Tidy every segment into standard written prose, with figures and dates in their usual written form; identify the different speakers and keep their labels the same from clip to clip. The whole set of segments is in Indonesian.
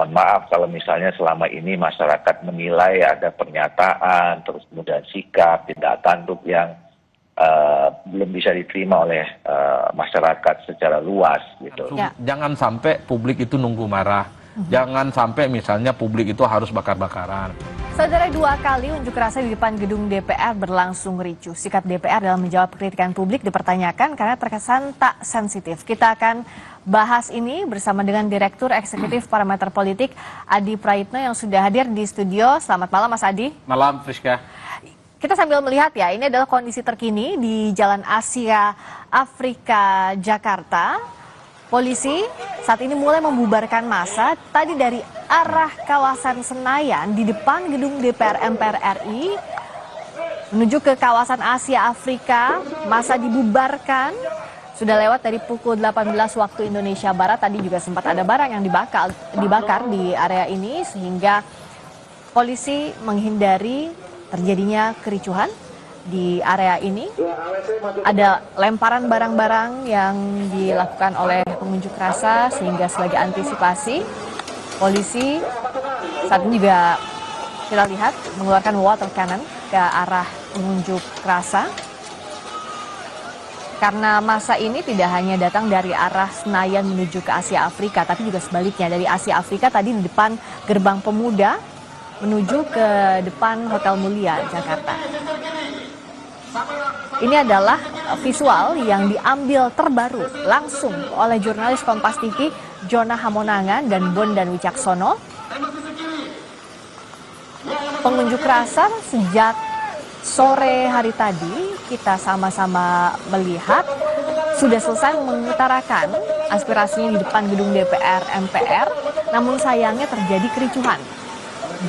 Speaker 1: mohon maaf kalau misalnya selama ini masyarakat menilai ada pernyataan, terus kemudian sikap, tindak tanduk yang belum bisa diterima oleh masyarakat secara luas gitu.
Speaker 2: Jangan sampai publik itu nunggu marah. Jangan sampai misalnya publik itu harus bakar-bakaran.
Speaker 3: Saudara, 2 kali unjuk rasa di depan gedung DPR berlangsung ricuh. Sikap DPR dalam menjawab kritikan publik dipertanyakan karena terkesan tak sensitif. Kita akan bahas ini bersama dengan Direktur Eksekutif Parameter Politik Adi Praitno yang sudah hadir di studio. Selamat malam Mas Adi.
Speaker 2: Malam Friska.
Speaker 3: Kita sambil melihat ya, ini adalah kondisi terkini di Jalan Asia Afrika Jakarta. Polisi saat ini mulai membubarkan massa tadi dari arah kawasan Senayan di depan gedung DPR MPR RI menuju ke kawasan Asia Afrika. Massa dibubarkan sudah lewat dari pukul 18 waktu Indonesia Barat. Tadi juga sempat ada barang yang dibakar di area ini sehingga polisi menghindari terjadinya kericuhan di area ini. Ada lemparan barang-barang yang dilakukan oleh pengunjuk rasa sehingga sebagai antisipasi polisi saat ini juga kita lihat mengeluarkan water cannon ke arah pengunjuk rasa. Karena massa ini tidak hanya datang dari arah Senayan menuju ke Asia Afrika, tapi juga sebaliknya dari Asia Afrika tadi di depan Gerbang Pemuda menuju ke depan Hotel Mulia Jakarta. Ini adalah visual yang diambil terbaru langsung oleh jurnalis Kompas TV Jona Hamonangan dan Bondan Wicaksono. Pengunjuk rasa sejak sore hari tadi kita sama-sama melihat sudah selesai mengutarakan aspirasinya di depan gedung DPR MPR, namun sayangnya terjadi kericuhan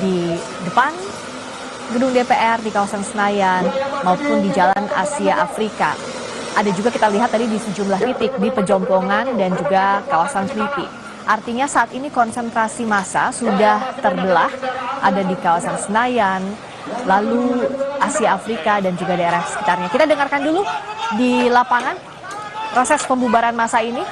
Speaker 3: di depan gedung DPR di kawasan Senayan maupun di Jalan Asia Afrika. Ada juga kita lihat tadi di sejumlah titik di Pejompongan dan juga kawasan Selipi. Artinya saat ini konsentrasi massa sudah terbelah, ada di kawasan Senayan, lalu Asia Afrika dan juga daerah sekitarnya. Kita dengarkan dulu di lapangan proses pembubaran massa ini.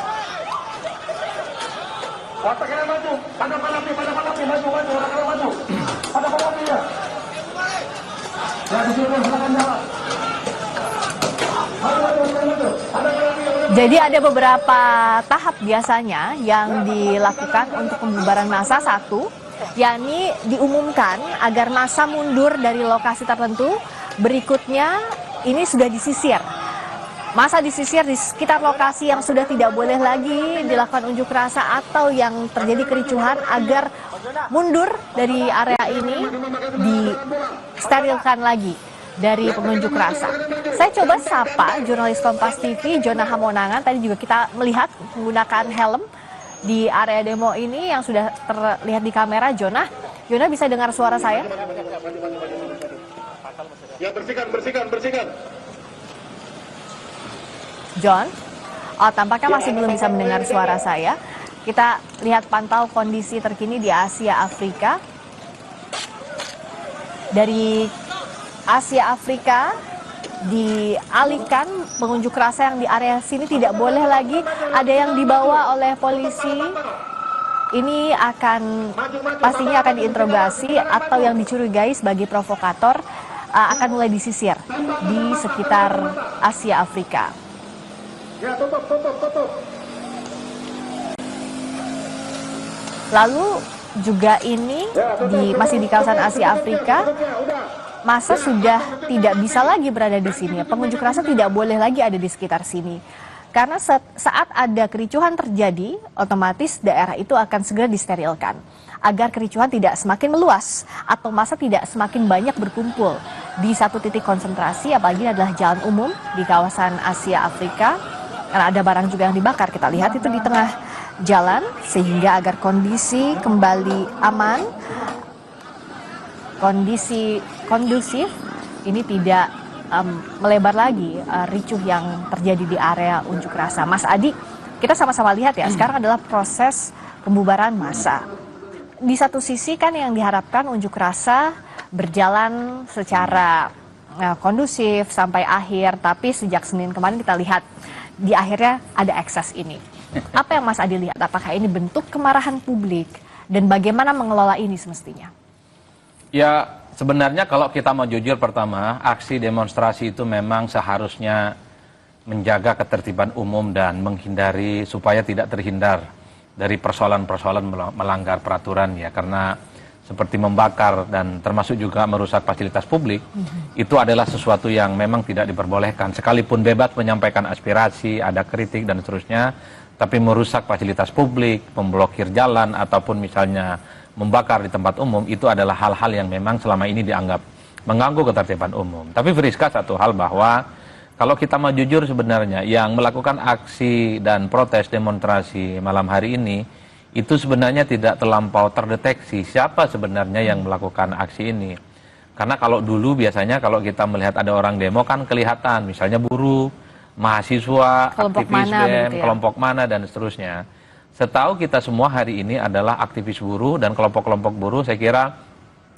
Speaker 3: Jadi ada beberapa tahap biasanya yang dilakukan untuk pembubaran massa. Satu, yakni diumumkan agar massa mundur dari lokasi tertentu. Berikutnya ini sudah disisir. Massa disisir di sekitar lokasi yang sudah tidak boleh lagi dilakukan unjuk rasa atau yang terjadi kericuhan agar mundur dari area ini, disterilkan lagi dari pengunjuk rasa. Saya coba sapa jurnalis Kompas TV Jona Hamonangan. Tadi juga kita melihat menggunakan helm di area demo ini yang sudah terlihat di kamera. Jona bisa dengar suara saya?
Speaker 4: Ya, bersihkan.
Speaker 3: John, tampaknya masih belum bisa mendengar suara saya. Kita lihat pantau kondisi terkini di Asia Afrika. Dari Asia Afrika dialihkan pengunjuk rasa yang di area sini tidak boleh lagi ada yang dibawa oleh polisi. Ini pastinya akan diinterogasi atau yang dicurigai sebagai provokator akan mulai disisir di sekitar Asia Afrika. Lalu juga ini masih di kawasan Asia Afrika, massa sudah tidak bisa lagi berada di sini. Pengunjuk rasa tidak boleh lagi ada di sekitar sini. Karena saat ada kericuhan terjadi, otomatis daerah itu akan segera disterilkan. Agar kericuhan tidak semakin meluas atau massa tidak semakin banyak berkumpul di satu titik konsentrasi, apalagi adalah jalan umum di kawasan Asia Afrika. Karena ada barang juga yang dibakar, kita lihat itu di tengah jalan, sehingga agar kondisi kembali aman, kondisi kondusif, ini tidak melebar lagi ricuh yang terjadi di area unjuk rasa. Mas Adi, kita sama-sama lihat ya, sekarang adalah proses pembubaran massa. Di satu sisi kan yang diharapkan unjuk rasa berjalan secara kondusif sampai akhir, tapi sejak Senin kemarin kita lihat di akhirnya ada ekses ini. Apa yang Mas Adi lihat? Apakah ini bentuk kemarahan publik dan bagaimana mengelola ini semestinya?
Speaker 2: Ya, sebenarnya kalau kita mau jujur, pertama, aksi demonstrasi itu memang seharusnya menjaga ketertiban umum dan menghindari supaya tidak terhindar dari persoalan-persoalan melanggar peraturan ya, karena seperti membakar dan termasuk juga merusak fasilitas publik, itu adalah sesuatu yang memang tidak diperbolehkan. Sekalipun bebas menyampaikan aspirasi, ada kritik dan seterusnya, tapi merusak fasilitas publik, memblokir jalan, ataupun misalnya membakar di tempat umum, itu adalah hal-hal yang memang selama ini dianggap mengganggu ketertiban umum. Tapi Friska, satu hal bahwa kalau kita mau jujur sebenarnya, yang melakukan aksi dan protes demonstrasi malam hari ini, itu sebenarnya tidak terlampau terdeteksi siapa sebenarnya yang melakukan aksi ini. Karena kalau dulu biasanya kalau kita melihat ada orang demo kan kelihatan, misalnya buruh, mahasiswa,
Speaker 3: Kelompok
Speaker 2: aktivis
Speaker 3: mana
Speaker 2: BEM,
Speaker 3: begitu ya?
Speaker 2: kelompok mana dan seterusnya. Setahu kita semua hari ini adalah aktivis buruh dan kelompok-kelompok buruh, saya kira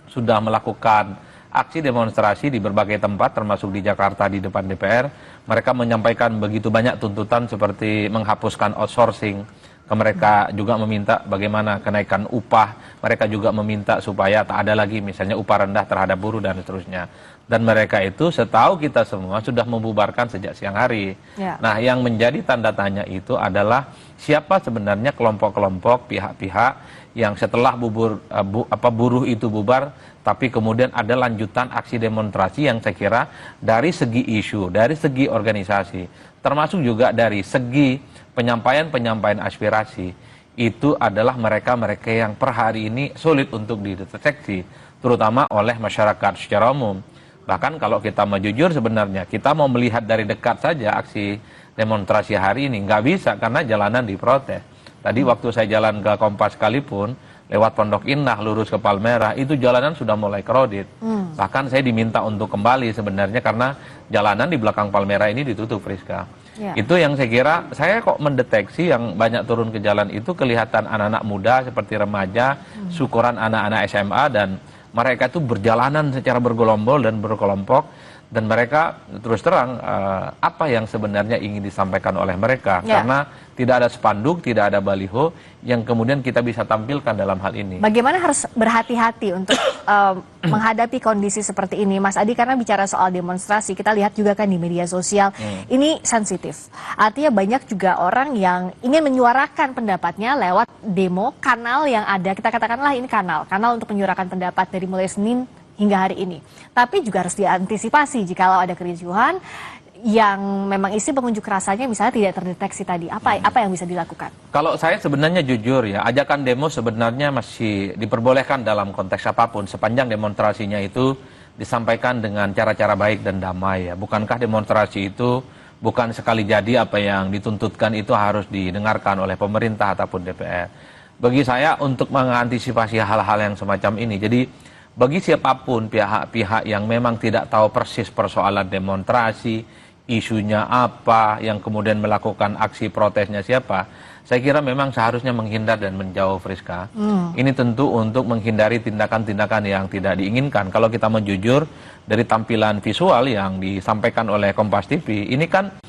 Speaker 2: sudah melakukan aksi demonstrasi di berbagai tempat, termasuk di Jakarta di depan DPR. Mereka menyampaikan begitu banyak tuntutan seperti menghapuskan outsourcing. Mereka juga meminta bagaimana kenaikan upah. Mereka juga meminta supaya tak ada lagi misalnya upah rendah terhadap buruh dan seterusnya. Dan mereka itu setahu kita semua sudah membubarkan sejak siang hari.
Speaker 3: Ya.
Speaker 2: Nah, yang menjadi tanda tanya itu adalah siapa sebenarnya kelompok-kelompok pihak-pihak yang setelah buruh itu bubar, tapi kemudian ada lanjutan aksi demonstrasi yang saya kira dari segi isu, dari segi organisasi, termasuk juga dari segi penyampaian aspirasi, itu adalah mereka-mereka yang per hari ini sulit untuk dideteksi, terutama oleh masyarakat secara umum. Bahkan kalau kita mau jujur sebenarnya, kita mau melihat dari dekat saja aksi demonstrasi hari ini, nggak bisa karena jalanan diprotes. Tadi waktu saya jalan ke Kompas sekalipun, lewat Pondok Indah, lurus ke Palmerah, itu jalanan sudah mulai crowded. Bahkan saya diminta untuk kembali sebenarnya karena jalanan di belakang Palmerah ini ditutup, Friska.
Speaker 3: Ya.
Speaker 2: Itu yang saya kira, saya kok mendeteksi yang banyak turun ke jalan itu kelihatan anak-anak muda seperti remaja, syukuran anak-anak SMA, dan mereka itu berjalanan secara bergelombol dan berkelompok, dan mereka terus terang apa yang sebenarnya ingin disampaikan oleh mereka,
Speaker 3: Ya.
Speaker 2: karena tidak ada spanduk, tidak ada baliho yang kemudian kita bisa tampilkan dalam hal ini.
Speaker 3: Bagaimana harus berhati-hati untuk menghadapi kondisi seperti ini, Mas Adi? Karena bicara soal demonstrasi, kita lihat juga kan di media sosial, ini sensitif. Artinya banyak juga orang yang ingin menyuarakan pendapatnya lewat demo, kanal yang ada, kita katakanlah ini kanal untuk menyuarakan pendapat dari mulai Senin hingga hari ini. Tapi juga harus diantisipasi jikalau ada kericuhan yang memang isi pengunjuk rasanya misalnya tidak terdeteksi tadi. Apa yang bisa dilakukan?
Speaker 2: Kalau saya sebenarnya jujur ya, ajakan demo sebenarnya masih diperbolehkan dalam konteks apapun, sepanjang demonstrasinya itu disampaikan dengan cara-cara baik dan damai ya. Bukankah demonstrasi itu bukan sekali jadi apa yang dituntutkan itu harus didengarkan oleh pemerintah ataupun DPR. Bagi saya untuk mengantisipasi hal-hal yang semacam ini, jadi bagi siapapun pihak-pihak yang memang tidak tahu persis persoalan demonstrasi, isunya apa, yang kemudian melakukan aksi protesnya siapa, saya kira memang seharusnya menghindar dan menjauh, Friska. Ini tentu untuk menghindari tindakan-tindakan yang tidak diinginkan. Kalau kita mau jujur, dari tampilan visual yang disampaikan oleh Kompas TV, ini kan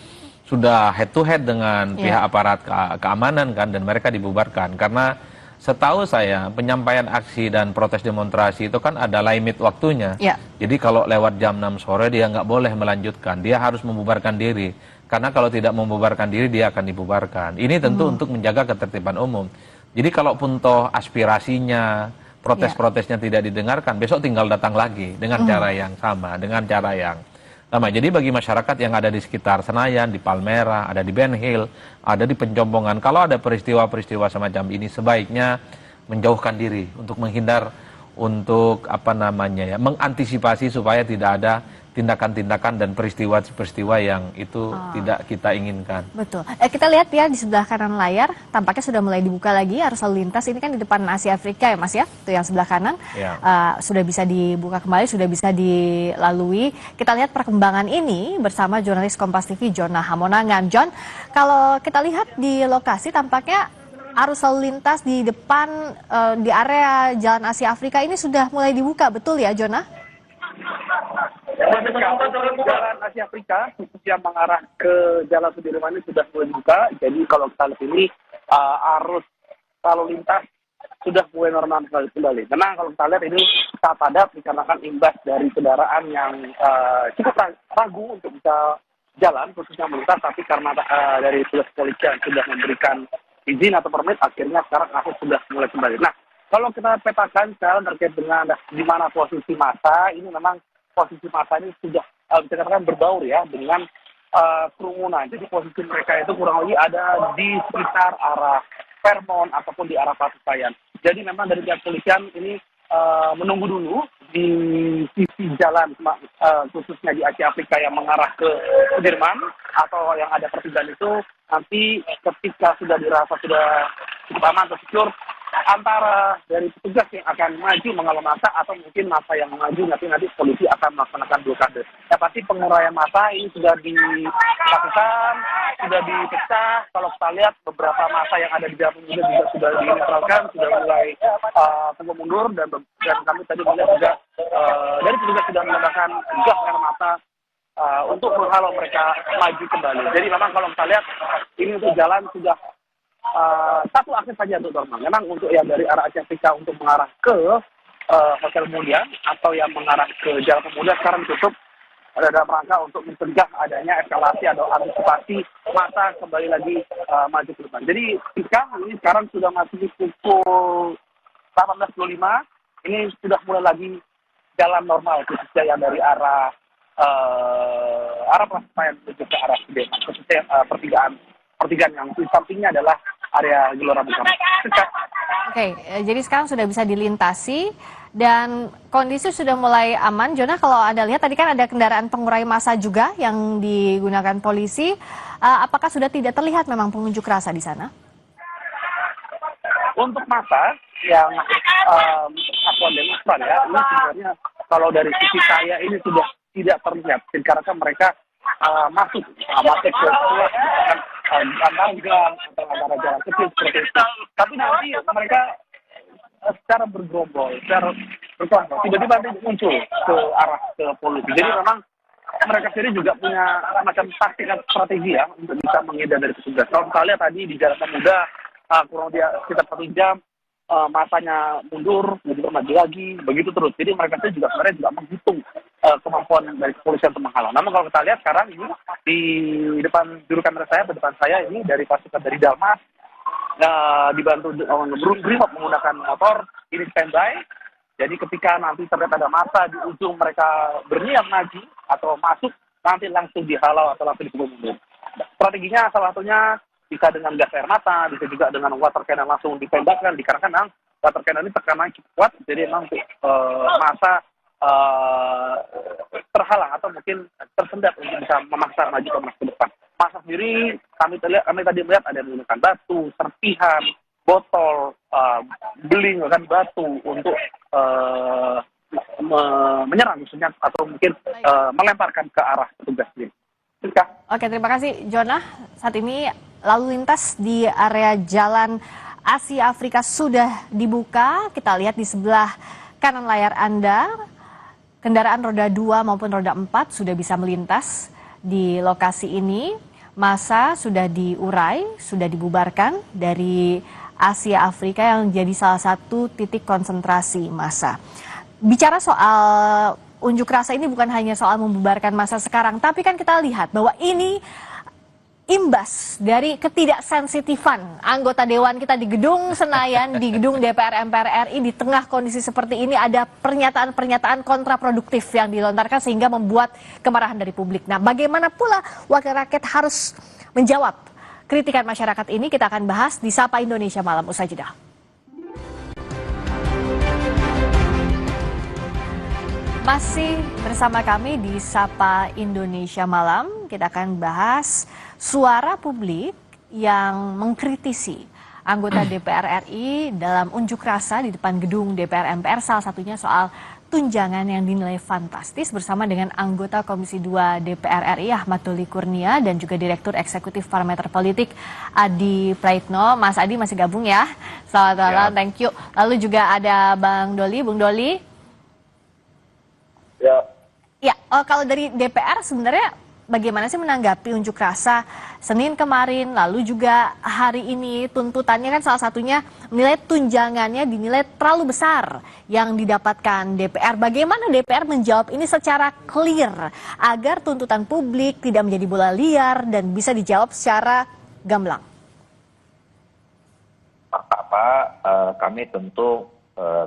Speaker 2: sudah head to head dengan pihak aparat keamanan kan, dan mereka dibubarkan. Karena setahu saya penyampaian aksi dan protes demonstrasi itu kan ada limit waktunya.
Speaker 3: Ya.
Speaker 2: Jadi kalau lewat jam 6 sore dia nggak boleh melanjutkan, dia harus membubarkan diri. Karena kalau tidak membubarkan diri dia akan dibubarkan. Ini tentu untuk menjaga ketertiban umum. Jadi kalaupun toh aspirasinya, protes-protesnya tidak didengarkan, besok tinggal datang lagi dengan cara yang sama, dengan cara yang sama. Jadi bagi masyarakat yang ada di sekitar Senayan, di Palmerah, ada di Ben Hill, ada di Penjombongan, kalau ada peristiwa-peristiwa semacam ini sebaiknya menjauhkan diri untuk menghindar, untuk mengantisipasi supaya tidak ada tindakan-tindakan dan peristiwa-peristiwa yang itu tidak kita inginkan.
Speaker 3: Betul. Kita lihat ya di sebelah kanan layar, tampaknya sudah mulai dibuka lagi arus lalu lintas. Ini kan di depan Asia Afrika ya Mas ya, itu yang sebelah kanan.
Speaker 2: Ya.
Speaker 3: Sudah bisa dibuka kembali, sudah bisa dilalui. Kita lihat perkembangan ini bersama jurnalis Kompas TV Jona Hamonangan. John, kalau kita lihat di lokasi tampaknya arus lalu lintas di depan di area Jalan Asia Afrika ini sudah mulai dibuka, betul ya Jona?
Speaker 5: Jalan Asia Afrika khusus yang mengarah ke Jalan Sudirman ini sudah mulai dibuka. Jadi kalau kita lihat ini arus lalu lintas sudah mulai normal kembali. Memang kalau kita lihat ini sangat padat dikarenakan imbas dari kendaraan yang cukup ragu untuk bisa jalan, khususnya melintas, tapi karena dari tugas kepolisian sudah memberikan izin atau permit, akhirnya sekarang akses sudah mulai kembali. Nah, kalau kita petakan sekarang terkait dengan di mana posisi massa, ini memang posisi massa ini sudah bisa dikatakan berbaur ya dengan kerumunan. Jadi posisi mereka itu kurang lebih ada di sekitar arah Fairmont ataupun di arah Pasupaian. Jadi memang dari pihak kepolisian ini menunggu dulu di sisi jalan khususnya di Asia Afrika yang mengarah ke Sudirman atau yang ada pertigaan itu, nanti ketika sudah dirasa sudah cukup aman atau secure, antara dari petugas yang akan maju menghalau massa atau mungkin massa yang maju nanti polisi akan melaksanakan blokade. Ya pasti penguraian massa ini sudah dilakukan, sudah dipecah. Kalau kita lihat beberapa massa yang ada di Jalan Pemuda juga sudah dinetralkan, sudah mulai tunggu mundur dan kami tadi melihat juga dari petugas sudah menggunakan gas air mata untuk menghalau mereka maju kembali. Jadi memang kalau kita lihat ini untuk jalan sudah satu akses saja untuk normal. Memang untuk yang dari arah Asia Afrika untuk mengarah ke Hotel Mulia atau yang mengarah ke Jalan Pemuda sekarang tutup dalam rangka untuk mencegah adanya eskalasi atau antisipasi massa kembali lagi maju ke depan. Jadi ini sekarang sudah masuk pukul 18.25, ini sudah mulai lagi jalan normal khususnya yang dari arah Pasupaian menuju ke arah Sudirman, khususnya pertigaan yang di sampingnya adalah area Gelora Bung Karno.
Speaker 3: Oke, jadi sekarang sudah bisa dilintasi dan kondisi sudah mulai aman. Jona, kalau Anda lihat tadi kan ada kendaraan pengurai massa juga yang digunakan polisi. Apakah sudah tidak terlihat memang pengunjuk rasa di sana?
Speaker 5: Untuk massa yang akuan demonstran ya, ini sebenarnya kalau dari sisi saya ini sudah tidak terlihat, karena mereka masuk ke kelas antara gang atau antara jalan kecil seperti itu. Tapi nanti mereka secara bergerombol, secara berkelompok, tiba-tiba nanti muncul ke arah ke polisi. Jadi memang mereka sendiri juga punya macam taktik dan strategi ya untuk bisa menghindar dari petugas. Kalau kita lihat tadi di Jalan Pemuda kurang lebih sekitar 1 jam, masanya mundur, kemudian maju lagi, begitu terus. Jadi mereka sendiri juga sebenarnya juga menghitung kemampuan dari kepolisian untuk menghalau. Namun kalau kita lihat sekarang ini di depan juru kamera saya, di depan saya ini dari pasukan dari Dalmas, dibantu Brimob menggunakan motor, ini standby. Jadi ketika nanti terlihat ada massa di ujung mereka berniat maju atau masuk, nanti langsung dihalau atau langsung dipukul mundur. Strateginya salah satunya bisa dengan gas air mata, bisa juga dengan water cannon langsung ditembakkan, dikarenakan water cannon ini tekanannya cukup kuat, jadi memang massa terhalang atau mungkin tersendat untuk bisa memaksa maju ke depan. Massa sendiri kami tadi melihat ada menggunakan batu, serpihan, botol, beling, bahkan batu untuk menyerang musuhnya atau mungkin melemparkan ke arah petugas sendiri.
Speaker 3: Oke, terima kasih Jona. Saat ini lalu lintas di area Jalan Asia Afrika sudah dibuka. Kita lihat di sebelah kanan layar Anda, kendaraan roda 2 maupun roda 4 sudah bisa melintas di lokasi ini. Massa sudah diurai, sudah dibubarkan dari Asia Afrika yang jadi salah satu titik konsentrasi massa. Bicara soal unjuk rasa ini bukan hanya soal membubarkan massa sekarang, tapi kan kita lihat bahwa ini imbas dari ketidaksensitifan anggota Dewan kita di Gedung Senayan, di Gedung DPR MPR RI. Di tengah kondisi seperti ini ada pernyataan-pernyataan kontraproduktif yang dilontarkan sehingga membuat kemarahan dari publik. Nah, bagaimana pula wakil rakyat harus menjawab kritikan masyarakat ini? Kita akan bahas di Sapa Indonesia Malam usai jeda. Masih bersama kami di Sapa Indonesia Malam, kita akan bahas suara publik yang mengkritisi anggota DPR RI dalam unjuk rasa di depan gedung DPR MPR, salah satunya soal tunjangan yang dinilai fantastis, bersama dengan anggota Komisi 2 DPR RI Ahmad Doli Kurnia dan juga Direktur Eksekutif Parameter Politik Adi Praitno. Mas Adi masih gabung ya, selamat malam, thank you. Lalu juga ada Bang Doli. Ya, kalau dari DPR sebenarnya bagaimana sih menanggapi unjuk rasa Senin kemarin, lalu juga hari ini tuntutannya kan salah satunya menilai tunjangannya dinilai terlalu besar yang didapatkan DPR. Bagaimana DPR menjawab ini secara clear agar tuntutan publik tidak menjadi bola liar dan bisa dijawab secara gamblang?
Speaker 1: Pertama, kami tentu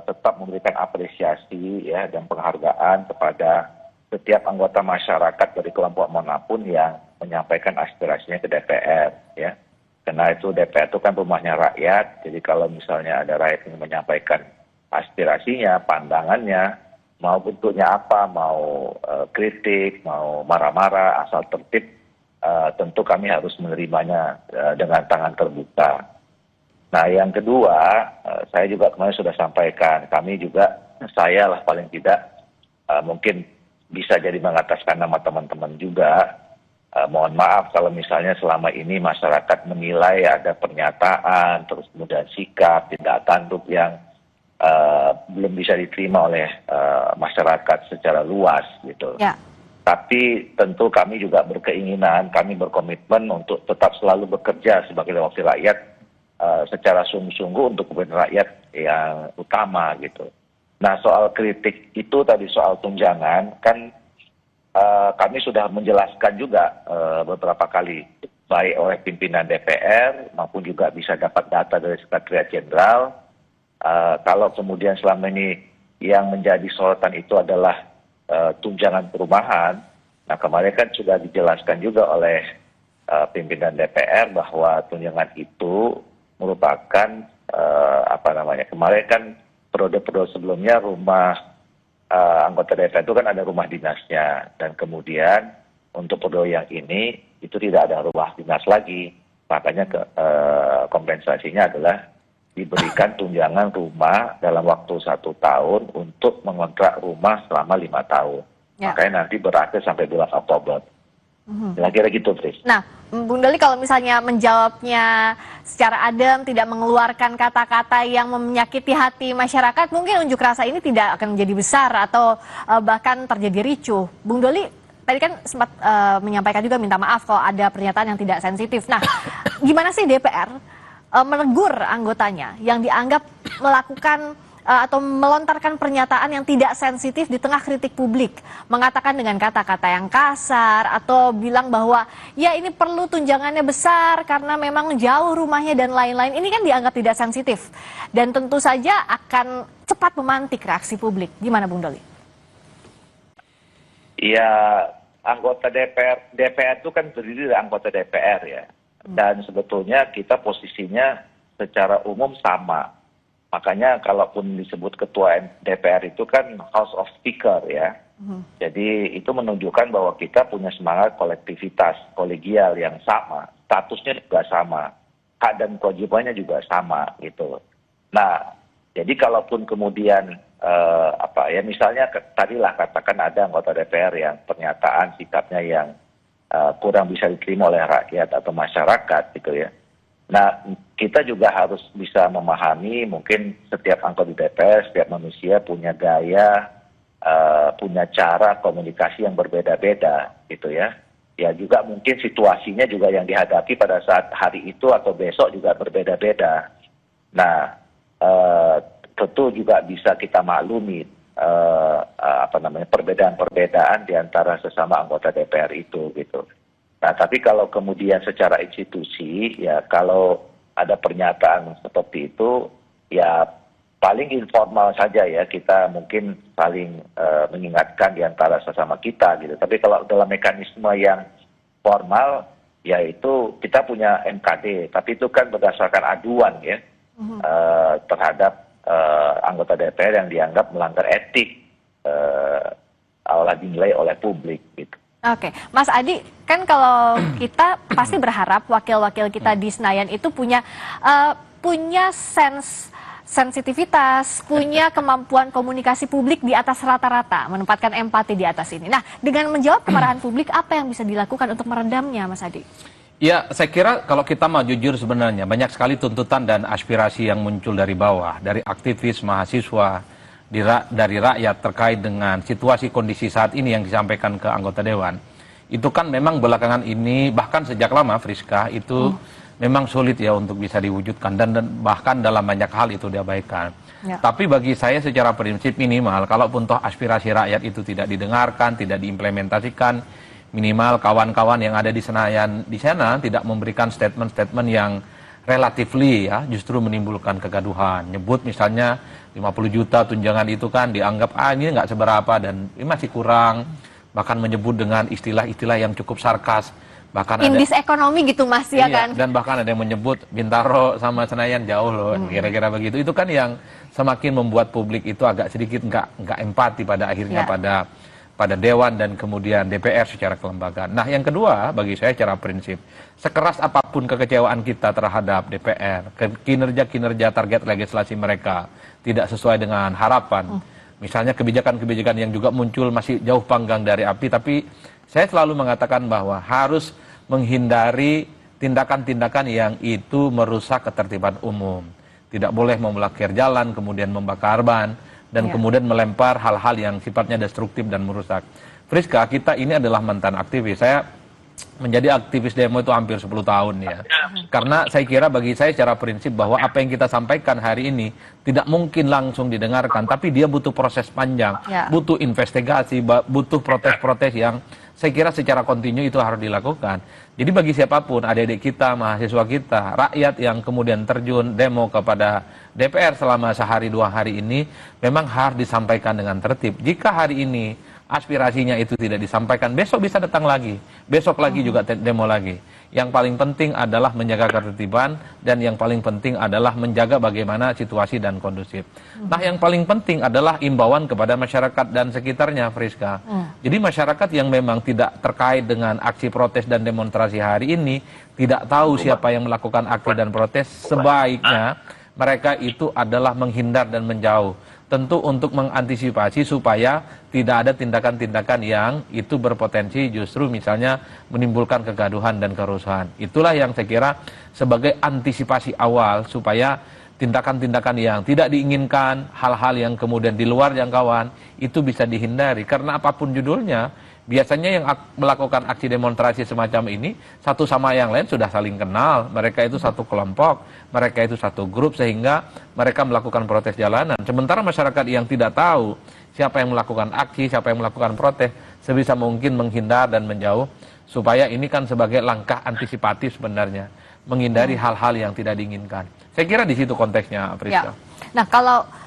Speaker 1: tetap memberikan apresiasi ya dan penghargaan kepada setiap anggota masyarakat dari kelompok manapun yang menyampaikan aspirasinya ke DPR ya. Karena itu DPR itu kan rumahnya rakyat, jadi kalau misalnya ada rakyat yang menyampaikan aspirasinya, pandangannya, mau bentuknya apa, mau kritik, mau marah-marah, asal tertib, tentu kami harus menerimanya dengan tangan terbuka. Nah yang kedua, saya juga kemarin sudah sampaikan, kami juga, saya lah paling tidak, mungkin bisa jadi mengataskan nama teman-teman juga. Mohon maaf kalau misalnya selama ini masyarakat menilai ada pernyataan, terus kemudian sikap, tindak tanduk yang belum bisa diterima oleh masyarakat secara luas gitu. Ya. Tapi tentu kami juga berkeinginan, kami berkomitmen untuk tetap selalu bekerja sebagai wakil rakyat secara sungguh-sungguh untuk kepentingan rakyat yang utama gitu. Nah soal kritik itu tadi soal tunjangan kan kami sudah menjelaskan juga beberapa kali baik oleh pimpinan DPR maupun juga bisa dapat data dari Sekretariat Jenderal. Kalau kemudian selama ini yang menjadi sorotan itu adalah tunjangan perumahan, nah kemarin kan sudah dijelaskan juga oleh pimpinan DPR bahwa tunjangan itu merupakan kemarin kan periode-periode sebelumnya rumah anggota DPR itu kan ada rumah dinasnya, dan kemudian untuk periode yang ini itu tidak ada rumah dinas lagi, makanya kompensasinya adalah diberikan tunjangan rumah dalam waktu 1 tahun untuk mengontrak rumah selama 5 tahun. Ya. Makanya nanti berakhir sampai bulan Oktober. Kira-kira gitu, Tris.
Speaker 3: Nah, Bung Doli kalau misalnya menjawabnya secara adem, tidak mengeluarkan kata-kata yang menyakiti hati masyarakat, mungkin unjuk rasa ini tidak akan menjadi besar atau bahkan terjadi ricuh. Bung Doli tadi kan sempat menyampaikan juga minta maaf kalau ada pernyataan yang tidak sensitif. Nah, gimana sih DPR menegur anggotanya yang dianggap melakukan atau melontarkan pernyataan yang tidak sensitif di tengah kritik publik, mengatakan dengan kata-kata yang kasar atau bilang bahwa ya ini perlu tunjangannya besar karena memang jauh rumahnya dan lain-lain. Ini kan dianggap tidak sensitif dan tentu saja akan cepat memantik reaksi publik. Gimana Bung Doli?
Speaker 1: Ya, anggota DPR itu kan terdiri dari anggota DPR ya, dan sebetulnya kita posisinya secara umum sama. Makanya kalaupun disebut ketua DPR itu kan House of Speaker ya. Jadi itu menunjukkan bahwa kita punya semangat kolektivitas, kolegial yang sama. Statusnya juga sama. Hak dan kewajibannya juga sama gitu. Nah, jadi kalaupun kemudian misalnya tadilah katakan ada anggota DPR yang pernyataan sikapnya yang kurang bisa diterima oleh rakyat atau masyarakat gitu ya. Nah, kita juga harus bisa memahami mungkin setiap anggota di DPR, setiap manusia punya gaya, punya cara komunikasi yang berbeda-beda gitu ya. Ya juga mungkin situasinya juga yang dihadapi pada saat hari itu atau besok juga berbeda-beda. Nah, tentu juga bisa kita maklumi perbedaan-perbedaan di antara sesama anggota DPR itu gitu. Nah, tapi kalau kemudian secara institusi, ya kalau ada pernyataan seperti itu, ya paling informal saja ya, kita mungkin saling mengingatkan di antara sesama kita gitu. Tapi kalau dalam mekanisme yang formal, ya itu kita punya MKD, tapi itu kan berdasarkan aduan ya, terhadap anggota DPR yang dianggap melanggar etik, dinilai oleh publik gitu.
Speaker 3: Oke, Mas Adi, kan kalau kita pasti berharap wakil-wakil kita di Senayan itu punya sensitivitas, punya kemampuan komunikasi publik di atas rata-rata, menempatkan empati di atas ini. Nah, dengan menjawab kemarahan publik, apa yang bisa dilakukan untuk meredamnya, Mas Adi?
Speaker 2: Ya, saya kira kalau kita mau jujur sebenarnya, banyak sekali tuntutan dan aspirasi yang muncul dari bawah, dari aktivis, mahasiswa, dari rakyat terkait dengan situasi kondisi saat ini yang disampaikan ke anggota Dewan. itu kan memang belakangan ini, bahkan sejak lama Friska, itu memang sulit ya untuk bisa diwujudkan, dan bahkan dalam banyak hal itu diabaikan. Ya. Tapi bagi saya secara prinsip minimal, kalaupun toh aspirasi rakyat itu tidak didengarkan, tidak diimplementasikan, minimal kawan-kawan yang ada di Senayan di sana tidak memberikan statement-statement yang relatively ya justru menimbulkan kegaduhan. Nyebut misalnya 50 juta tunjangan itu kan dianggap ini nggak seberapa dan ini masih kurang. Bahkan menyebut dengan istilah-istilah yang cukup sarkas. Bahkan
Speaker 3: indis ekonomi gitu Mas ya
Speaker 2: iya,
Speaker 3: kan.
Speaker 2: Dan bahkan ada yang menyebut Bintaro sama Senayan jauh loh, kira-kira begitu. Itu kan yang semakin membuat publik itu agak sedikit nggak empati pada akhirnya pada Dewan dan kemudian DPR secara kelembagaan. Nah yang kedua bagi saya secara prinsip, sekeras apapun kekecewaan kita terhadap DPR, kinerja target legislasi mereka tidak sesuai dengan harapan, misalnya kebijakan-kebijakan yang juga muncul masih jauh panggang dari api, tapi saya selalu mengatakan bahwa harus menghindari tindakan-tindakan yang itu merusak ketertiban umum. Tidak boleh memblokir jalan, kemudian membakar ban, dan kemudian melempar hal-hal yang sifatnya destruktif dan merusak. Friska, kita ini adalah mantan aktivis. Saya menjadi aktivis demo itu hampir 10 tahun ya. Karena saya kira bagi saya secara prinsip bahwa apa yang kita sampaikan hari ini tidak mungkin langsung didengarkan, tapi dia butuh proses panjang, butuh investigasi, butuh protes-protes yang saya kira secara kontinu itu harus dilakukan. Jadi bagi siapapun, adik-adik kita, mahasiswa kita, rakyat yang kemudian terjun demo kepada DPR selama sehari 2 hari ini, memang harus disampaikan dengan tertib. Jika hari ini aspirasinya itu tidak disampaikan, besok bisa datang lagi, besok lagi juga demo lagi. Yang paling penting adalah menjaga ketertiban, dan yang paling penting adalah menjaga bagaimana situasi dan kondusif. Nah yang paling penting adalah imbauan kepada masyarakat dan sekitarnya, Friska. Jadi masyarakat yang memang tidak terkait dengan aksi protes dan demonstrasi hari ini, tidak tahu siapa yang melakukan aksi dan protes, sebaiknya mereka itu adalah menghindar dan menjauh. Tentu untuk mengantisipasi supaya tidak ada tindakan-tindakan yang itu berpotensi justru misalnya menimbulkan kegaduhan dan kerusuhan. Itulah yang saya kira sebagai antisipasi awal supaya tindakan-tindakan yang tidak diinginkan, hal-hal yang kemudian di luar jangkauan itu bisa dihindari. Karena apapun judulnya, biasanya yang melakukan aksi demonstrasi semacam ini satu sama yang lain sudah saling kenal, mereka itu satu kelompok, mereka itu satu grup, sehingga mereka melakukan protes jalanan. Sementara masyarakat yang tidak tahu siapa yang melakukan aksi, siapa yang melakukan protes, sebisa mungkin menghindar dan menjauh, supaya ini kan sebagai langkah antisipatif sebenarnya, menghindari hal-hal yang tidak diinginkan. Saya kira di situ konteksnya, Friska.
Speaker 3: Nah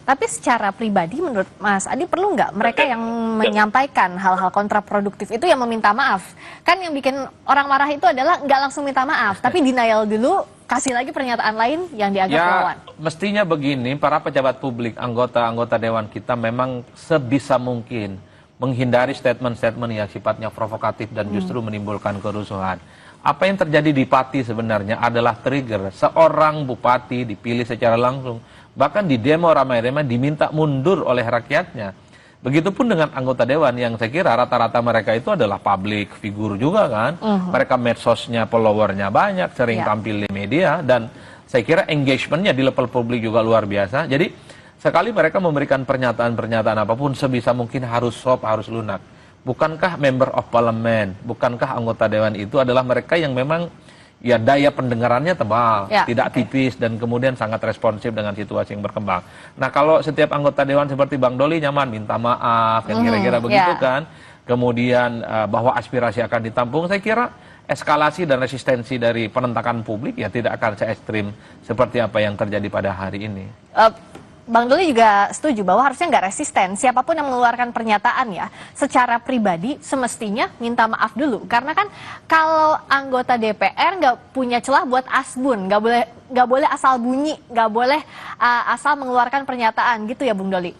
Speaker 3: tapi secara pribadi menurut Mas Adi perlu nggak mereka yang menyampaikan hal-hal kontraproduktif itu yang meminta maaf? Kan yang bikin orang marah itu adalah nggak langsung minta maaf, tapi denial dulu, kasih lagi pernyataan lain yang dianggap lawan. Mestinya
Speaker 2: begini, para pejabat publik, anggota Dewan kita memang sebisa mungkin menghindari statement-statement yang sifatnya provokatif dan justru menimbulkan kerusuhan. Apa yang terjadi di Pati sebenarnya adalah trigger. Seorang bupati dipilih secara langsung, bahkan di demo ramai-ramai diminta mundur oleh rakyatnya. Begitupun dengan anggota Dewan yang saya kira rata-rata mereka itu adalah public figure juga kan. Mereka medsosnya, followernya banyak, sering tampil di media, dan saya kira engagementnya di level publik juga luar biasa. Jadi sekali mereka memberikan pernyataan-pernyataan apapun, sebisa mungkin harus soft, harus lunak. Bukankah member of parliament, bukankah anggota Dewan itu adalah mereka yang memang ya daya pendengarannya tebal, tidak tipis, dan kemudian sangat responsif dengan situasi yang berkembang. Nah kalau setiap anggota Dewan seperti Bang Doli nyaman minta maaf, yang kira-kira begitu kan, kemudian bahwa aspirasi akan ditampung, saya kira eskalasi dan resistensi dari penentakan publik ya tidak akan se-ekstrim seperti apa yang terjadi pada hari ini.
Speaker 3: Bang Doli juga setuju bahwa harusnya nggak resisten. Siapapun yang mengeluarkan pernyataan ya, secara pribadi semestinya minta maaf dulu. Karena kan kalau anggota DPR nggak punya celah buat asbun, nggak boleh asal bunyi, nggak boleh asal mengeluarkan pernyataan gitu ya, Bung Doli.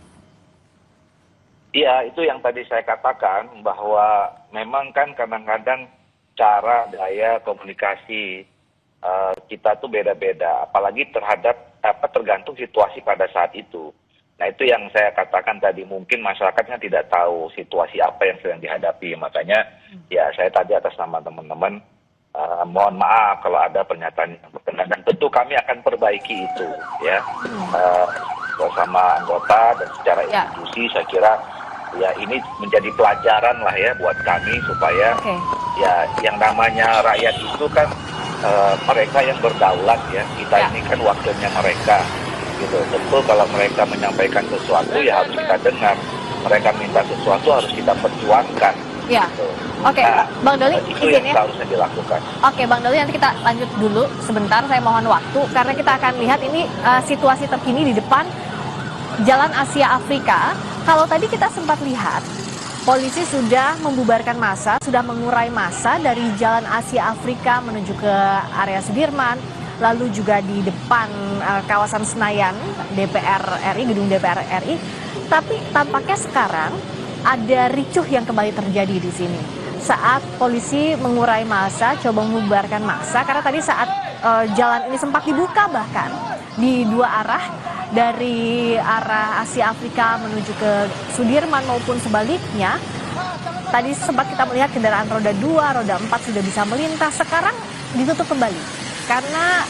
Speaker 1: Iya, itu yang tadi saya katakan bahwa memang kan kadang-kadang cara daya komunikasi kita tuh beda-beda, apalagi tergantung situasi pada saat itu. Nah itu yang saya katakan tadi, mungkin masyarakatnya tidak tahu situasi apa yang sedang dihadapi, makanya ya saya tadi atas nama teman-teman mohon maaf kalau ada pernyataan yang berkenan, dan tentu kami akan perbaiki itu ya bersama anggota dan secara institusi. Saya kira ya ini menjadi pelajaran lah ya buat kami supaya ya yang namanya rakyat itu kan mereka yang berdaulat ya, kita ini kan wakilnya mereka gitu. Tentu kalau mereka menyampaikan sesuatu ya harus kita dengar, mereka minta sesuatu harus kita perjuangkan.
Speaker 3: Ya.
Speaker 1: Gitu.
Speaker 3: Oke,
Speaker 1: Nah,
Speaker 3: Bang Doli,
Speaker 1: itu
Speaker 3: izin
Speaker 1: yang
Speaker 3: ya.
Speaker 1: seharusnya dilakukan.
Speaker 3: Oke, Bang Doli, nanti kita lanjut dulu sebentar. Saya mohon waktu karena kita akan lihat ini situasi terkini di depan Jalan Asia Afrika. Kalau tadi kita sempat lihat, polisi sudah membubarkan massa, sudah mengurai massa dari Jalan Asia Afrika menuju ke area Sudirman, lalu juga di depan kawasan Senayan, DPR RI, gedung DPR RI. Tapi tampaknya sekarang ada ricuh yang kembali terjadi di sini. Saat polisi mengurai massa, coba membubarkan massa, karena tadi saat jalan ini sempat dibuka bahkan di dua arah, dari arah Asia Afrika menuju ke Sudirman maupun sebaliknya. Tadi sempat kita melihat kendaraan roda 2, roda 4 sudah bisa melintas. Sekarang ditutup kembali karena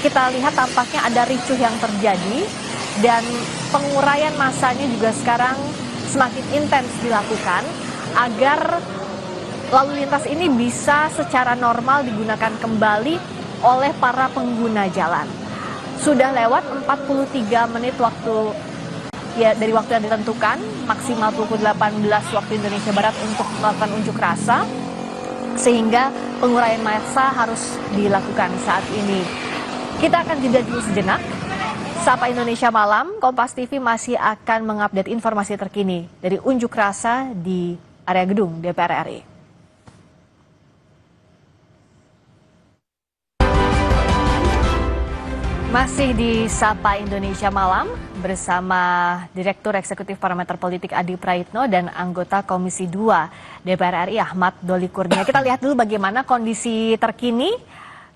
Speaker 3: kita lihat tampaknya ada ricuh yang terjadi dan penguraian massanya juga sekarang semakin intens dilakukan agar lalu lintas ini bisa secara normal digunakan kembali oleh para pengguna jalan. Sudah lewat 43 menit waktu ya dari waktu yang ditentukan, maksimal pukul 18 waktu Indonesia Barat untuk melakukan unjuk rasa, sehingga penguraian massa harus dilakukan saat ini. Kita akan jeda dulu sejenak. Sapa Indonesia Malam, Kompas TV masih akan mengupdate informasi terkini dari unjuk rasa di area gedung DPR RI. Masih di Sapa Indonesia Malam bersama Direktur Eksekutif Parameter Politik Adi Praitno dan anggota Komisi 2 DPR RI Ahmad Doli Kurnia. Kita lihat dulu bagaimana kondisi terkini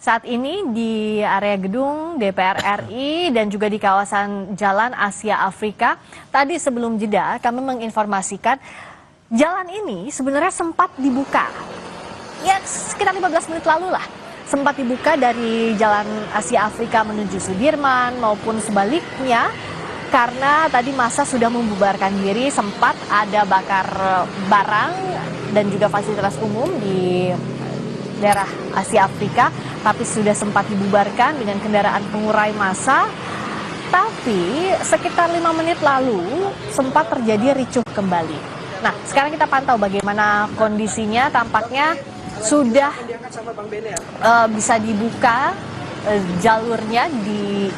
Speaker 3: saat ini di area gedung DPR RI dan juga di kawasan Jalan Asia Afrika. Tadi sebelum jeda kami menginformasikan jalan ini sebenarnya sempat dibuka. Ya sekitar 15 menit lalu lah. Sempat dibuka dari Jalan Asia Afrika menuju Sudirman maupun sebaliknya karena tadi massa sudah membubarkan diri, sempat ada bakar barang dan juga fasilitas umum di daerah Asia Afrika, tapi sudah sempat dibubarkan dengan kendaraan pengurai massa. Tapi sekitar 5 menit lalu sempat terjadi ricuh kembali. Nah, sekarang kita pantau bagaimana kondisinya. Tampaknya sudah bisa dibuka jalurnya di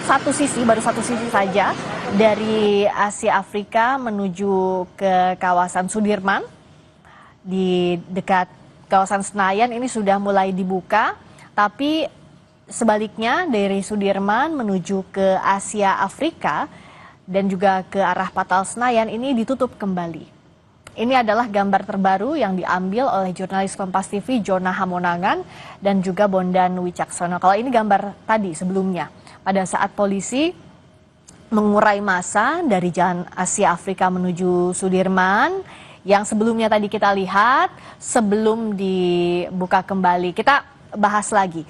Speaker 3: satu sisi, baru satu sisi saja dari Asia Afrika menuju ke kawasan Sudirman. Di dekat kawasan Senayan ini sudah mulai dibuka, tapi sebaliknya dari Sudirman menuju ke Asia Afrika dan juga ke arah Patal Senayan ini ditutup kembali. Ini adalah gambar terbaru yang diambil oleh jurnalis Kompas TV Jona Hamonangan dan juga Bondan Wicaksono. Kalau ini gambar tadi sebelumnya, pada saat polisi mengurai massa dari Jalan Asia Afrika menuju Sudirman, yang sebelumnya tadi kita lihat sebelum dibuka kembali. Kita bahas lagi.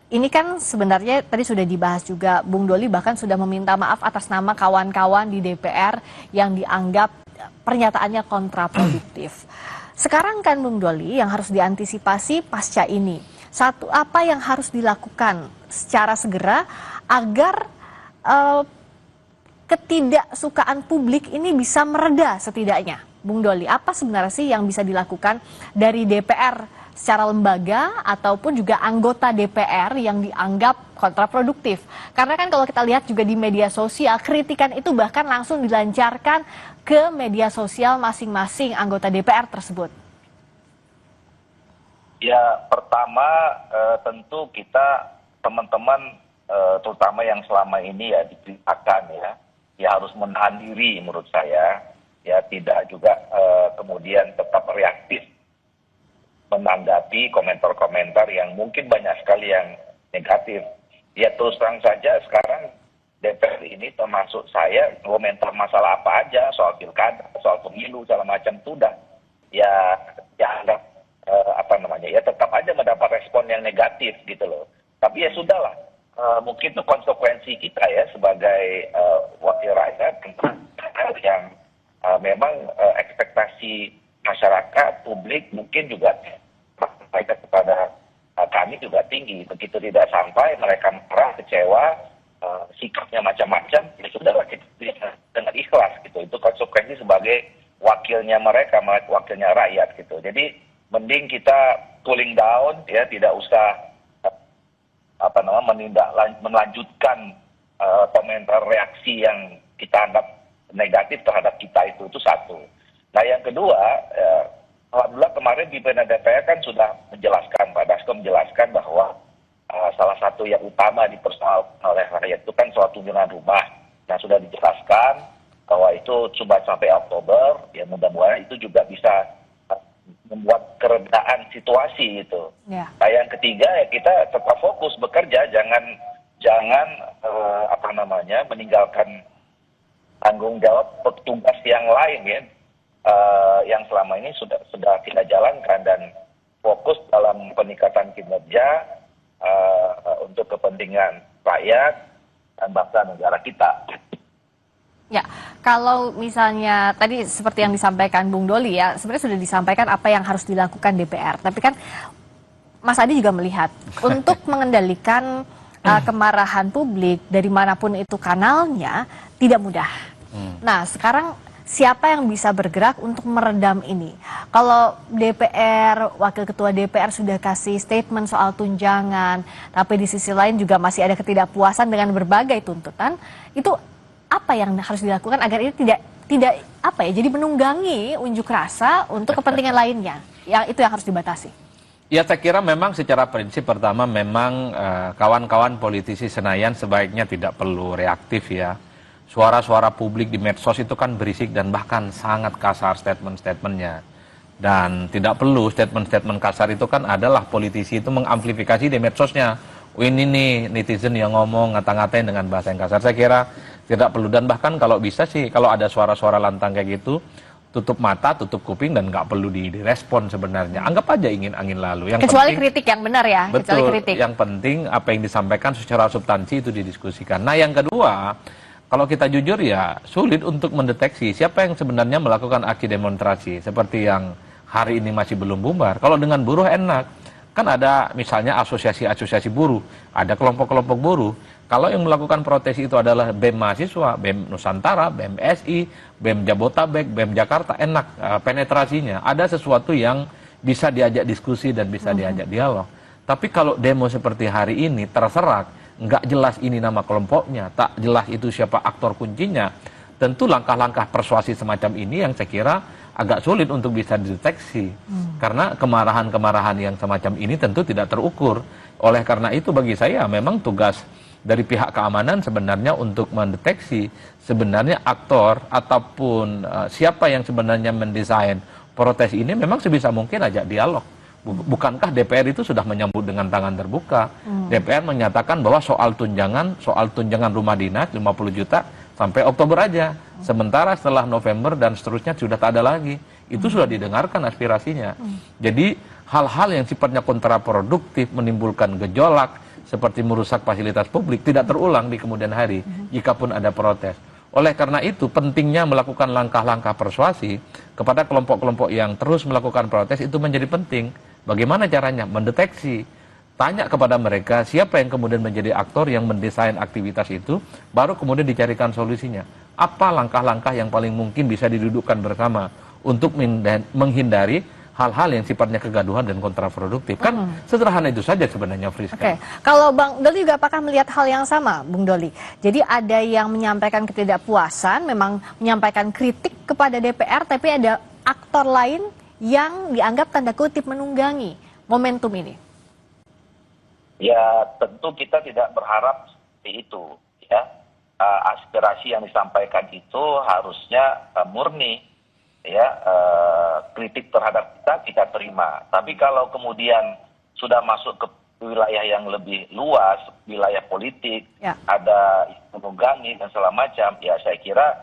Speaker 3: Ini kan sebenarnya tadi sudah dibahas juga, Bung Doli bahkan sudah meminta maaf atas nama kawan-kawan di DPR yang dianggap pernyataannya kontraproduktif. Sekarang kan Bung Doli yang harus diantisipasi pasca ini. Satu, apa yang harus dilakukan secara segera agar ketidaksukaan publik ini bisa mereda setidaknya. Bung Doli, apa sebenarnya sih yang bisa dilakukan dari DPR secara lembaga ataupun juga anggota DPR yang dianggap kontraproduktif? Karena kan kalau kita lihat juga di media sosial, kritikan itu bahkan langsung dilancarkan ke media sosial masing-masing anggota DPR tersebut.
Speaker 1: Ya, pertama tentu kita teman-teman terutama yang selama ini ya diberitakan ya harus menahan diri menurut saya, ya tidak juga kemudian tetap reaktif menanggapi komentar-komentar yang mungkin banyak sekali yang negatif. Ya terus terang saja sekarang DPR ini termasuk saya komentar masalah apa aja, soal pilkada, soal pemilu, segala macam itu udah ya anggap ya tetap aja mendapat respon yang negatif gitu loh. Tapi ya sudahlah, mungkin itu konsekuensi kita ya sebagai wakil rakyat yang memang ekspektasi masyarakat, publik mungkin juga kepada kami juga tinggi. Begitu tidak sampai, mereka marah, kecewa, sikapnya macam-macam, ya sudahlah kita dengan ikhlas gitu. Itu konsekuensi sebagai wakilnya mereka, wakilnya rakyat gitu. Jadi mending kita cooling down, ya, tidak usah melanjutkan komentar reaksi yang kita anggap negatif terhadap kita itu satu. Nah yang kedua, alhamdulillah kemarin pimpinan DPR kan sudah menjelaskan, Pak Dasko menjelaskan bahwa salah satu yang utama dipersoalkan oleh rakyat itu kan soal tunjangan rumah. Nah sudah dijelaskan bahwa itu cuma sampai Oktober, ya mudah-mudahan itu juga bisa membuat keredaan situasi itu.
Speaker 3: Ya.
Speaker 1: Nah yang ketiga, ya kita tetap fokus bekerja, jangan meninggalkan tanggung jawab petugas yang lain, ya, yang selama ini sudah kita jalankan, dan fokus dalam peningkatan kinerja untuk kepentingan rakyat dan bangsa negara kita.
Speaker 3: Ya, kalau misalnya tadi seperti yang disampaikan Bung Doli, ya, sebenarnya sudah disampaikan apa yang harus dilakukan DPR. Tapi kan Mas Adi juga melihat untuk mengendalikan kemarahan publik dari manapun itu kanalnya tidak mudah. Nah, sekarang siapa yang bisa bergerak untuk meredam ini? Kalau DPR, Wakil Ketua DPR sudah kasih statement soal tunjangan, tapi di sisi lain juga masih ada ketidakpuasan dengan berbagai tuntutan, itu apa yang harus dilakukan agar ini tidak jadi menunggangi unjuk rasa untuk kepentingan lainnya? Yang itu yang harus dibatasi.
Speaker 2: Ya, saya kira memang secara prinsip pertama memang kawan-kawan politisi Senayan sebaiknya tidak perlu reaktif, ya. Suara-suara publik di medsos itu kan berisik dan bahkan sangat kasar statement-statementnya. Dan tidak perlu statement-statement kasar itu kan adalah politisi itu mengamplifikasi di medsosnya. Oh, ini nih netizen yang ngomong ngata-ngatain dengan bahasa yang kasar. Saya kira tidak perlu, dan bahkan kalau bisa sih kalau ada suara-suara lantang kayak gitu, tutup mata, tutup kuping, dan nggak perlu direspon sebenarnya. Anggap aja angin lalu. Yang
Speaker 3: kecuali
Speaker 2: penting,
Speaker 3: kritik yang benar, ya.
Speaker 2: Betul,
Speaker 3: kecuali kritik.
Speaker 2: Yang penting apa yang disampaikan secara substansi itu didiskusikan. Nah yang kedua, kalau kita jujur ya sulit untuk mendeteksi siapa yang sebenarnya melakukan aksi demonstrasi. Seperti yang hari ini masih belum bubar. Kalau dengan buruh enak. Kan ada misalnya asosiasi-asosiasi buruh, ada kelompok-kelompok buruh. Kalau yang melakukan protes itu adalah BEM mahasiswa, BEM Nusantara, BEM SI, BEM Jabotabek, BEM Jakarta, enak penetrasinya. Ada sesuatu yang bisa diajak diskusi dan bisa diajak dialog. Tapi kalau demo seperti hari ini terserak, nggak jelas ini nama kelompoknya, tak jelas itu siapa aktor kuncinya, tentu langkah-langkah persuasi semacam ini yang saya kira agak sulit untuk bisa dideteksi. Karena kemarahan-kemarahan yang semacam ini tentu tidak terukur. Oleh karena itu bagi saya memang tugas dari pihak keamanan sebenarnya untuk mendeteksi sebenarnya aktor ataupun siapa yang sebenarnya mendesain protes ini memang sebisa mungkin ajak dialog. Bukankah DPR itu sudah menyambut dengan tangan terbuka? DPR menyatakan bahwa soal tunjangan rumah dinas 50 juta sampai Oktober aja. Sementara setelah November dan seterusnya sudah tak ada lagi. Itu sudah didengarkan aspirasinya. Jadi hal-hal yang sifatnya kontraproduktif, menimbulkan gejolak, seperti merusak fasilitas publik, tidak terulang di kemudian hari, jikapun ada protes. Oleh karena itu, pentingnya melakukan langkah-langkah persuasi kepada kelompok-kelompok yang terus melakukan protes itu menjadi penting. Bagaimana caranya? Mendeteksi. Tanya kepada mereka siapa yang kemudian menjadi aktor yang mendesain aktivitas itu, baru kemudian dicarikan solusinya. Apa langkah-langkah yang paling mungkin bisa didudukkan bersama untuk menghindari hal-hal yang sifatnya kegaduhan dan kontraproduktif. Kan sederhana itu saja sebenarnya, Friska.
Speaker 3: Oke. Kalau Bang Doli juga apakah melihat hal yang sama, Bung Doli? Jadi ada yang menyampaikan ketidakpuasan, memang menyampaikan kritik kepada DPR, tapi ada aktor lain yang dianggap tanda kutip menunggangi momentum ini.
Speaker 1: Ya tentu kita tidak berharap seperti itu, ya. Aspirasi yang disampaikan itu harusnya murni, ya. Kritik terhadap kita terima. Tapi kalau kemudian sudah masuk ke wilayah yang lebih luas, wilayah politik, ya, ada menunggangi dan segala macam, ya saya kira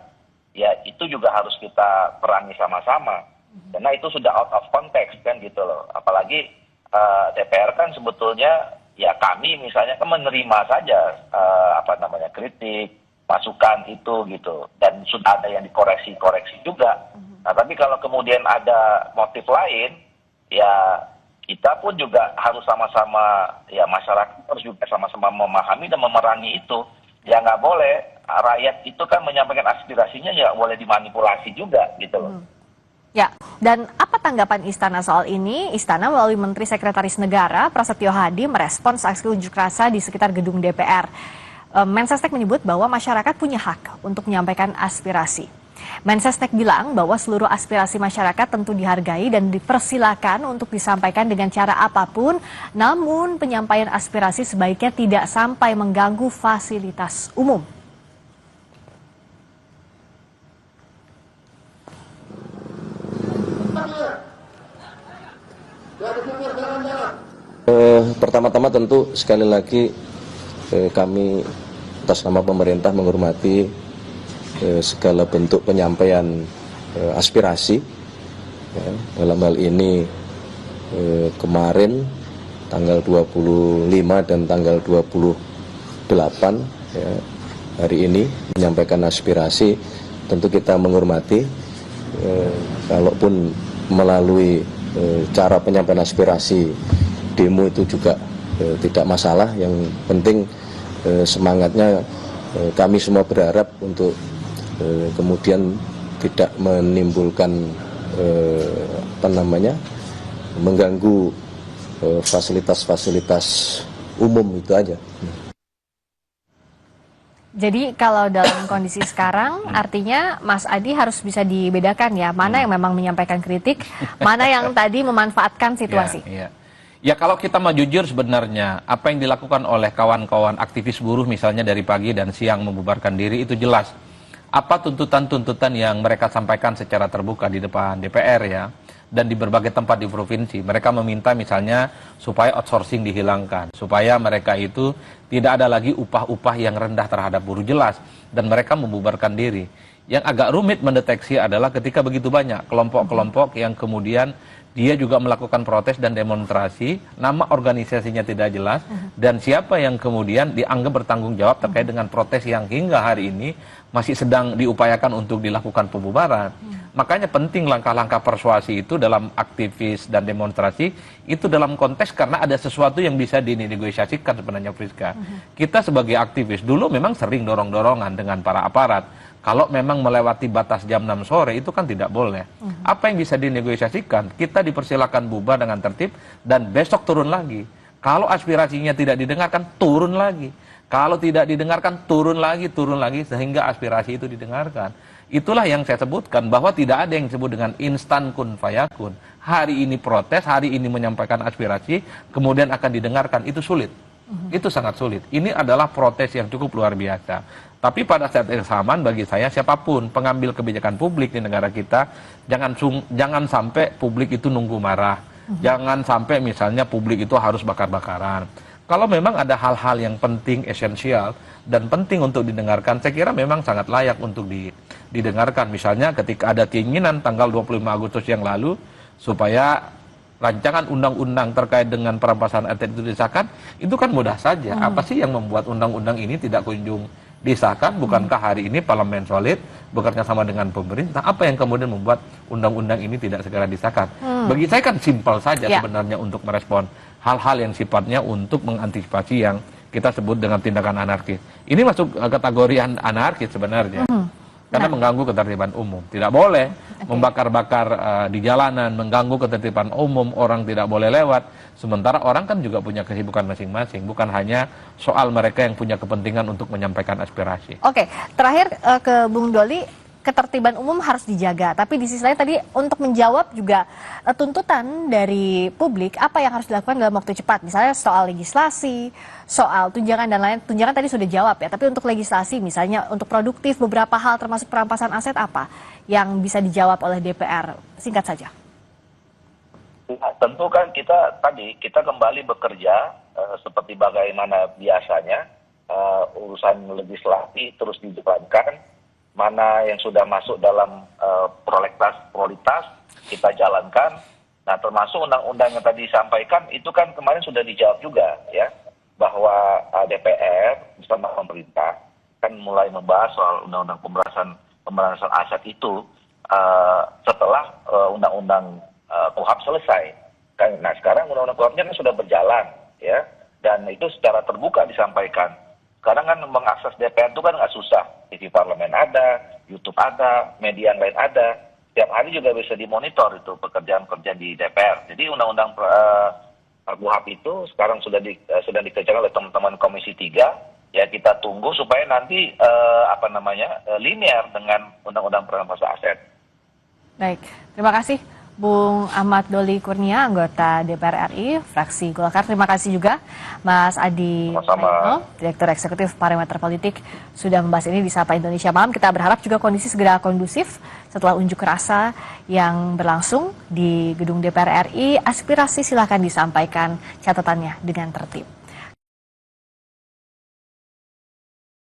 Speaker 1: ya itu juga harus kita perangi sama-sama. Karena itu sudah out of context kan gitu loh. Apalagi DPR kan sebetulnya ya kami misalnya kan menerima saja kritik, masukan itu gitu, dan sudah ada yang dikoreksi juga. Nah, tapi kalau kemudian ada motif lain, ya kita pun juga harus sama-sama, ya masyarakat harus juga sama-sama memahami dan memerangi itu. Ya nggak boleh, rakyat itu kan menyampaikan aspirasinya ya boleh dimanipulasi juga gitu loh.
Speaker 3: Ya, dan apa tanggapan Istana soal ini? Istana melalui Menteri Sekretaris Negara Prasetyo Hadi merespons aksi unjuk rasa di sekitar gedung DPR. Mensesnek menyebut bahwa masyarakat punya hak untuk menyampaikan aspirasi. Mensesnek bilang bahwa seluruh aspirasi masyarakat tentu dihargai dan dipersilakan untuk disampaikan dengan cara apapun, namun penyampaian aspirasi sebaiknya tidak sampai mengganggu fasilitas umum.
Speaker 6: Pertama-tama tentu sekali lagi kami atas nama pemerintah menghormati segala bentuk penyampaian aspirasi. Ya, dalam hal ini kemarin tanggal 25 dan tanggal 28 ya, hari ini menyampaikan aspirasi, tentu kita menghormati. Kalaupun melalui cara penyampaian aspirasi demo itu juga tidak masalah. Yang penting semangatnya kami semua berharap untuk kemudian tidak menimbulkan mengganggu fasilitas-fasilitas umum itu aja.
Speaker 3: Jadi kalau dalam kondisi sekarang artinya Mas Adi harus bisa dibedakan ya, mana yang memang menyampaikan kritik, mana yang tadi memanfaatkan situasi.
Speaker 2: Ya kalau kita mau jujur sebenarnya apa yang dilakukan oleh kawan-kawan aktivis buruh misalnya dari pagi dan siang membubarkan diri itu jelas. Apa tuntutan-tuntutan yang mereka sampaikan secara terbuka di depan DPR ya, dan di berbagai tempat di provinsi. Mereka meminta misalnya supaya outsourcing dihilangkan, supaya mereka itu tidak ada lagi upah-upah yang rendah terhadap buruh, jelas, dan mereka membubarkan diri. Yang agak rumit mendeteksi adalah ketika begitu banyak kelompok-kelompok yang kemudian dia juga melakukan protes dan demonstrasi, nama organisasinya tidak jelas, dan siapa yang kemudian dianggap bertanggung jawab terkait dengan protes yang hingga hari ini masih sedang diupayakan untuk dilakukan pembubaran. Makanya penting langkah-langkah persuasi itu dalam aktivis dan demonstrasi, itu dalam konteks karena ada sesuatu yang bisa dinegosiasikan sebenarnya, Friska. Kita sebagai aktivis dulu memang sering dorong-dorongan dengan para aparat. Kalau memang melewati batas jam 6 sore itu kan tidak boleh. Apa yang bisa dinegosiasikan? Kita dipersilakan bubar dengan tertib dan besok turun lagi. Kalau aspirasinya tidak didengarkan, turun lagi. Kalau tidak didengarkan, turun lagi sehingga aspirasi itu didengarkan. Itulah yang saya sebutkan bahwa tidak ada yang disebut dengan instan kun fayakun. Hari ini protes, hari ini menyampaikan aspirasi, kemudian akan didengarkan, itu sulit. Itu sangat sulit. Ini adalah protes yang cukup luar biasa. Tapi pada saat yang sama bagi saya siapapun pengambil kebijakan publik di negara kita, jangan sampai publik itu nunggu marah. Jangan sampai misalnya publik itu harus bakar-bakaran. Kalau memang ada hal-hal yang penting, esensial, dan penting untuk didengarkan, saya kira memang sangat layak untuk didengarkan. Misalnya ketika ada keinginan tanggal 25 Agustus yang lalu, supaya rancangan undang-undang terkait dengan perampasan aset itu disahkan, itu kan mudah saja. Apa sih yang membuat undang-undang ini tidak kunjung disahkan? Bukankah hari ini parlemen solid bekerja sama dengan pemerintah? Apa yang kemudian membuat undang-undang ini tidak segera disahkan? Bagi saya kan simpel saja sebenarnya untuk merespon hal-hal yang sifatnya untuk mengantisipasi yang kita sebut dengan tindakan anarkis. Ini masuk kategori anarkis sebenarnya. Karena mengganggu ketertiban umum. Tidak boleh membakar-bakar di jalanan, mengganggu ketertiban umum, orang tidak boleh lewat. Sementara orang kan juga punya kesibukan masing-masing, bukan hanya soal mereka yang punya kepentingan untuk menyampaikan aspirasi.
Speaker 3: Oke, terakhir ke Bung Doli, ketertiban umum harus dijaga. Tapi di sisi lain tadi untuk menjawab juga tuntutan dari publik, apa yang harus dilakukan dalam waktu cepat. Misalnya soal legislasi, soal tunjangan dan lain. Tunjangan tadi sudah jawab ya, tapi untuk legislasi misalnya untuk produktif beberapa hal termasuk perampasan aset apa yang bisa dijawab oleh DPR? Singkat saja.
Speaker 1: Nah, tentu kan kita kembali bekerja seperti bagaimana biasanya, urusan legislasi terus dijalankan. Mana yang sudah masuk dalam prolegnas prioritas kita jalankan. Nah, termasuk undang-undang yang tadi disampaikan itu kan kemarin sudah dijawab juga ya, bahwa DPR bersama pemerintah kan mulai membahas soal undang-undang pemberantasan aset itu. setelah undang-undang KUHP selesai. Nah sekarang undang-undang KUHP-nya kan sudah berjalan, ya, dan itu secara terbuka disampaikan. Sekarang kan mengakses DPR itu kan nggak susah. TV Parlemen ada, YouTube ada, media yang lain ada. Setiap hari juga bisa dimonitor itu pekerjaan-pekerjaan di DPR. Jadi undang-undang KUHP itu sekarang sudah dikerjakan oleh teman-teman Komisi 3. Ya kita tunggu supaya nanti linear dengan undang-undang perampasan aset.
Speaker 3: Baik, terima kasih Bung Ahmad Doli Kurnia, anggota DPR RI, fraksi Golkar. Terima kasih juga Mas Adi Maitno, Direktur Eksekutif Parameter Politik, sudah membahas ini di Sapa Indonesia Malam. Kita berharap juga kondisi segera kondusif setelah unjuk rasa yang berlangsung di gedung DPR RI. Aspirasi silakan disampaikan, catatannya dengan tertib.